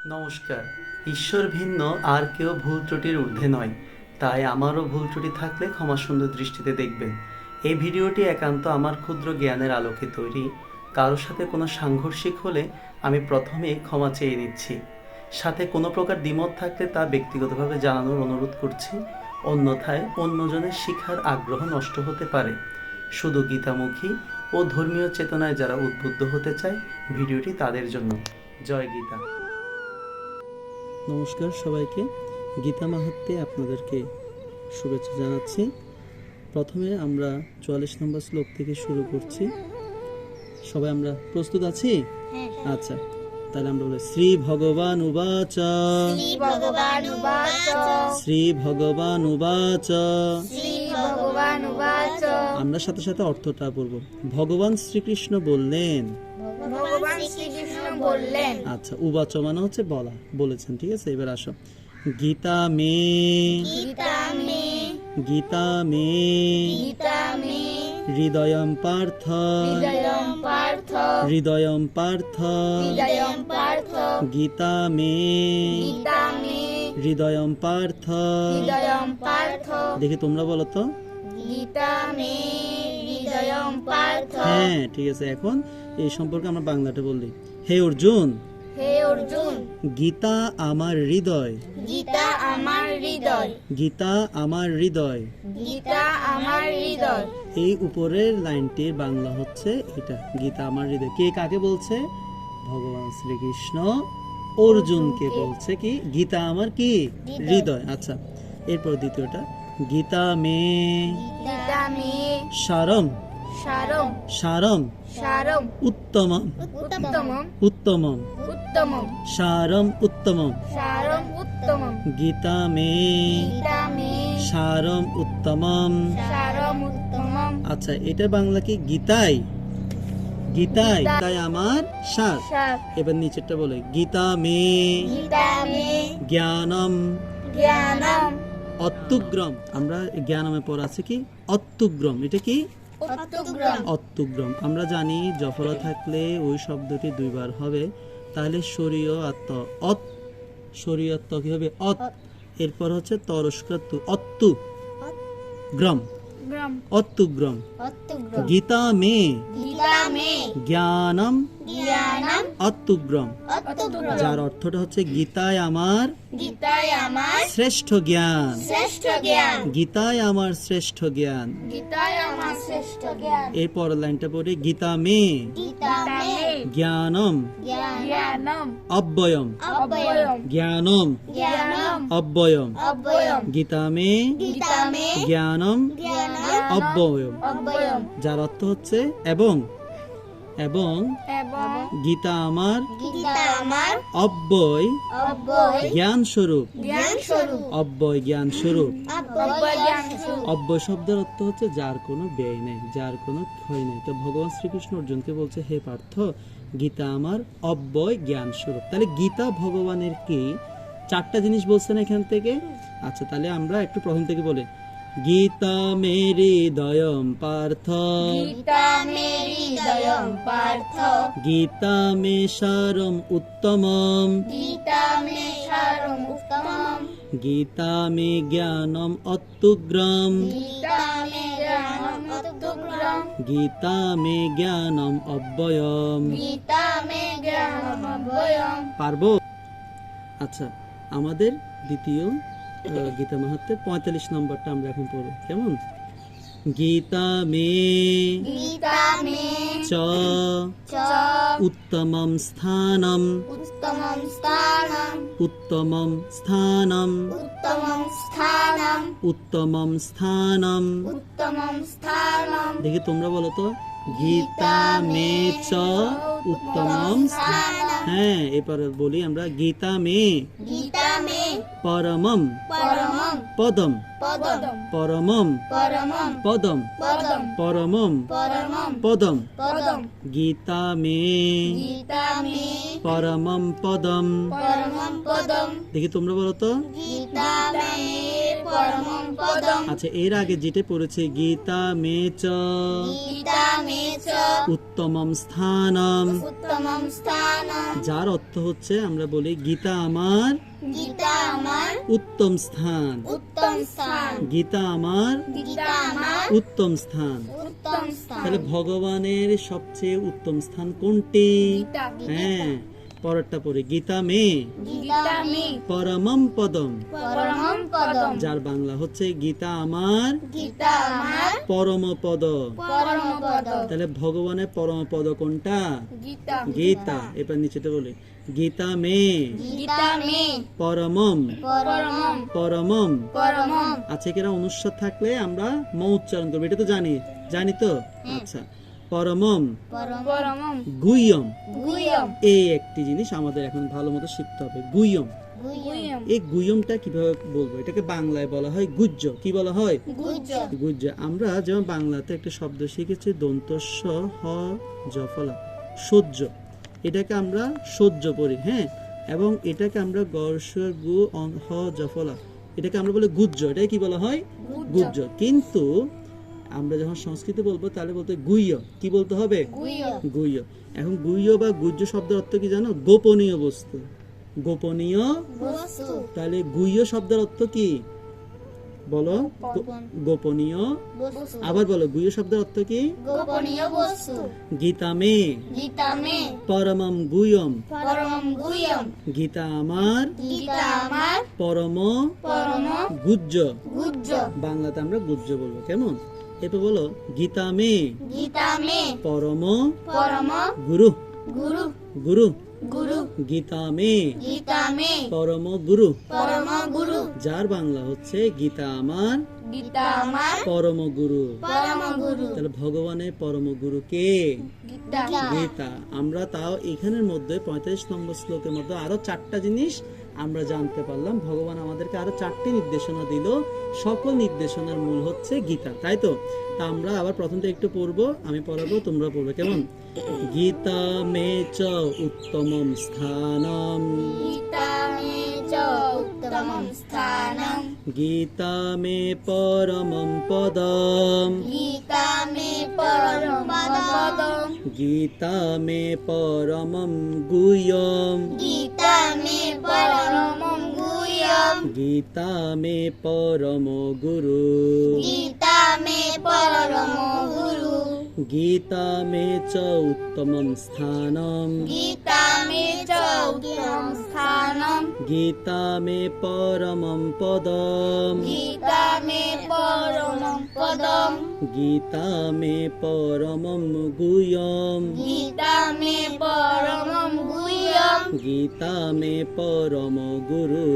নমস্কার। ঈশ্বর ভিন্ন আর কেউ ভুল ত্রুটির ঊর্ধ্বে নয়, তাই আমারও ভুল ত্রুটি থাকলে ক্ষমা সুন্দর দৃষ্টিতে দেখবেন। এই ভিডিওটি একান্ত আমার ক্ষুদ্র জ্ঞানের আলোকে তৈরি। কারোর সাথে কোনো সাংঘর্ষিক হলে আমি প্রথমেই ক্ষমা চেয়ে নিচ্ছি। সাথে কোনো প্রকার দ্বিমত থাকলে তা ব্যক্তিগতভাবে জানানোর অনুরোধ করছি, অন্যথায় অন্যজনের শিক্ষার আগ্রহ নষ্ট হতে পারে। শুধু গীতামুখী ও ধর্মীয় চেতনায় যারা উদ্বুদ্ধ হতে চায়, ভিডিওটি তাদের জন্য। জয় গীতা। নমস্কার সবাইকে, গীতা মাহাত্ম্যে আপনাদেরকে শুভেচ্ছা জানাচ্ছি। প্রথমে আমরা 44 নম্বর শ্লোক থেকে শুরু করছি। সবাই আমরা প্রস্তুত আছি? আচ্ছা, তাহলে আমরা বলি শ্রী ভগবান উবাচ শ্রী ভগবান উবাচ। আমরা সাথে সাথে অর্থটা বলবো। ভগবান শ্রীকৃষ্ণ বললেন। আচ্ছা, উবাচ মানে হচ্ছে বলা, বলেছেন, ঠিক আছে। এবার আসো, গীতা মে গীতা মে হৃদয়ম পার্থ হৃদয়ম পার্থ গীতা মে হৃদয়ম পার্থ। দেখি তোমরা বলো তো। হ্যাঁ, ঠিক আছে। এখন এই সম্পর্কে আমরা বাংলাটা বললি। হে অর্জুন, গীতা আমার হৃদয়, গীতা আমার হৃদয়, গীতা আমার হৃদয়। গীতা আমার হৃদয়। এই উপরের লাইনটির বাংলা হচ্ছে এটা, গীতা আমার হৃদয়। কে কাকে বলছে? ভগবান শ্রীকৃষ্ণ অর্জুনকে বলছে কি গীতা আমার কি হৃদয়। আচ্ছা, এরপর দ্বিতীয়টা, গীতা মে গীতা মে সারম সারম সারম সারম উত্তমম উত্তমম উত্তমম উত্তমম সারম উত্তমম সারম উত্তমম গীতা মে গীতা মে সারম উত্তমম। সারম উত্তমম। আচ্ছা, এটা বাংলা কি গীতাই গীতাই তাই আমার সার। সার। এবার নিচেরটা বলে গীতা মে গীতা মে জ্ঞানম জ্ঞানম অত্যুগ্রম। আমরা জ্ঞানমে পড়া আছে কি অত্যুগ্রম। এটা কি অত্যুগ্রম। অত্যুগ্রম। আমরা জানি জফলা থাকলে ওই শব্দটি দুইবার হবে, তাহলে শরীয় আত্ম অত, শরীয়ত্ব কি হবে অত। এরপর হচ্ছে তরস্কৃত অত্যু গ্রম গ্রম অত্যুগ্রম। অত্যুগ্রম। গীতা মে গীতা মে জ্ঞানম জ্ঞানম অত্যুগ্রম, অত্যুগ্রম। যার অর্থটা হচ্ছে গীতায় আমার গীতায় আমার শ্রেষ্ঠ জ্ঞান, শ্রেষ্ঠ জ্ঞান, গীতায় আমার শ্রেষ্ঠ জ্ঞান। গীতায় আমার শ্রেষ্ঠ জ্ঞান। এরপর লাইনটা পড়ি, গীতা মে গীতা মে জ্ঞানম জ্ঞানম অব্যয়ম অব্যয়ম জ্ঞানম জ্ঞানম অব্যয়ম। অব্যয়ম। গীতা মে গীতা মে জ্ঞানম জ্ঞানম অব্যয়ম, অব্যয়ম। যার অর্থ হচ্ছে এবং এবং এবং গীতা আমার গীতা আমার অব্যয় অব্যয় জ্ঞান স্বরূপ, জ্ঞান স্বরূপ, অব্যয় জ্ঞান স্বরূপ। অব্যয় জ্ঞান স্বরূপ। অব্যয় শব্দের অর্থ হচ্ছে যার কোনো ব্যয় নেই, যার কোনো ক্ষয় নেই। তো ভগবান শ্রীকৃষ্ণ অর্জুনকে বলছে, হে পার্থ, গীতা আমার অব্যয় জ্ঞান স্বরূপ। তাহলে গীতা ভগবানের কি? চারটা জিনিস বলছেন এখান থেকে। আচ্ছা, তাহলে আমরা একটু প্রথম থেকে বলি। গীতা মেরি দয়ম পার্থ গীতা মে হৃদয়ম পার্থ গীতা মে সারম উত্তমম গীতা মে সারম উত্তমম গীতা মে জ্ঞানম অত্যুগ্রম গীতা মে জ্ঞানম অত্যুগ্রম গীতা মে জ্ঞানম অব্যয়ম। গীতা মে জ্ঞানম অব্যয়ম। পারবো? আচ্ছা, আমাদের দ্বিতীয় গীতা মাহাত্ম্যের 45 নম্বরটা আমরা এখন পড়ব। কেমন? গীতা মে গীতা মে চ চ উত্তমম স্থানম উত্তমম স্থানম উত্তমম স্থানম উত্তমম স্থানম উত্তমম স্থানম। উত্তমম স্থানম। দেখি তোমরা বলো তো। গীতা মে চ উত্তমম স্থানম। হ্যাঁ, এরপরে বলি আমরা, গীতা মে গীতা মে পরমম পরমম পদম পদম পরমম পরমম পদম পদম পরমম পরমম পদম। পদম। গীতা মে গীতা মে পরমম পদম। পরমম পদম। দেখি তোমরা বলো তো। গীতা মে পরমম পদম আচ্ছা, এর আগে যেটা পড়েছে গীতা মে চ গীতা মে চ উত্তমম স্থানম, উত্তমম স্থানম যার অর্থ হচ্ছে আমরা বলি গীতা আমার গীতা আমার উত্তম স্থান, উত্তম স্থান গীতা আমার গীতা আমার উত্তম স্থান। উত্তম স্থান তাহলে ভগবানের সবচেয়ে উত্তম স্থান কোনটি? গীতা হ্যাঁ, পরেরটা পড়ে গীতা মে গীতা মে পরমম পদম, পরমম পদম যার বাংলা হচ্ছে গীতা আমার গীতা আমার পরম পদ। পরম পদম তাহলে ভগবানের পরম পদ কোনটা? গীতা গীতা। এবার নিচেতে বলে গীতা মে গীতা মে পরমম পরমম পরমম। পরমম আচ্ছা, এখানে অনুস্বার থাকলে আমরা ম উচ্চারণ করবো, এটা তো জানি তো। আচ্ছা, পরমম পরমম গুহ্যম, গুহ্যম এই একটি জিনিস আমাদের এখন ভালো মতো শিখতে হবে, গুহ্যম। গুহ্যম এই গুহ্যমটা কিভাবে বলবো? এটাকে বাংলায় বলা হয় গুহ্য। কি বলা হয়? গুহ্য গুহ্য। আমরা যেমন বাংলাতে একটা শব্দ শিখেছি দন্তস্ব হ জফলা, সহ্য। এটাকে আমরা সহ্য পড়ি, হ্যাঁ, এবং এটাকে আমরা গর্ষ গু হ জফলা, এটাকে আমরা বলি গুহ্য। এটাকে কি বলা হয়? গুহ্য। কিন্তু আমরা যখন সংস্কৃতে বলবো তাহলে বলতে গুহ্য। কি বলতে হবে? গুহ্য গুহ্য। এখন গুহ্য বা গুহ্য শব্দের অর্থ কি জানো? গোপনীয় বস্তু। গোপনীয় বস্তু তাহলে গুহ্য শব্দের অর্থ কি বলো? গোপনীয়। বস্তু আবার বলো, গুহ্য শব্দের অর্থ কি? গোপনীয় বস্তু গীতা মে গীতা মে পরমম গুহ্যম, পরমম গুহ্যম গীতা আমার গীতা আমার পরম পরম গুহ্য। গুহ্য বাংলাতে আমরা গুহ্য বলবো, কেমন? এরপর বলো গীতা মে গীতা মে পরম পরম গুরু গুরু গুরু, গুরু গীতা মে গীতা মে পরম গুরু, পরম গুরু যার বাংলা হচ্ছে গীতা আমার গীতা আমার পরম গুরু। পরম গুরু তাহলে ভগবানের পরম গুরু কে? গীতা গীতা। আমরা তাও এখানের মধ্যে 45 নম্বর শ্লোকের মধ্যে আরো 4টা জিনিস আমরা জানতে পারলাম। ভগবান আমাদেরকে আরো 4টি নির্দেশনা দিল, সকল নির্দেশনার মূল হচ্ছে গীতা, তাই তো? তা আমরা আবার প্রথমটা একটু পড়বো, আমি পড়াবো, তোমরা পড়বে, কেমন? গীতা মে চ উত্তমম স্থানম, গীতা মে চ উত্তমম স্থানম গীতা মে পরমম পদম, গীতা মে পরম পদম গীতা মে পরমম গুহ্যম, গীতা মে পরমম গুহ্যম গীতা মে পরম গুরু, গীতা মে পরম গুরু গীতা মে চ উত্তমম স্থানম, গীতা মে চ উত্তমম স্থানম গীতা মে পরমম পদম, গীতা মে পরমম পদম গীতা মে পরমম গুহ্যম, গীতা মে পরমম গুহ্যম গীতা মে পরম গুরু।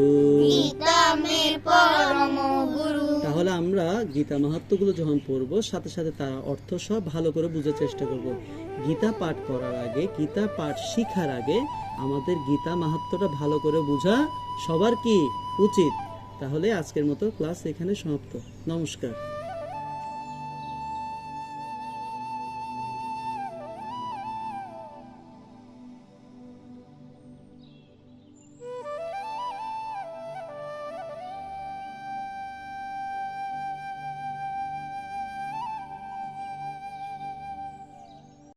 গীতা মে পরম গুরু তাহলে আমরা গীতা মাহাত্ম্যগুলো যখন পড়বো সাথে সাথে তার অর্থ সব ভালো করে বোঝার চেষ্টা করব। গীতা পাঠ করার আগে, গীতা পাঠ শিখার আগে আমাদের গীতা মাহাত্ম্যটা ভালো করে বোঝা সবার কি উচিত। তাহলে আজকের মতো ক্লাস এখানে সমাপ্ত। নমস্কার।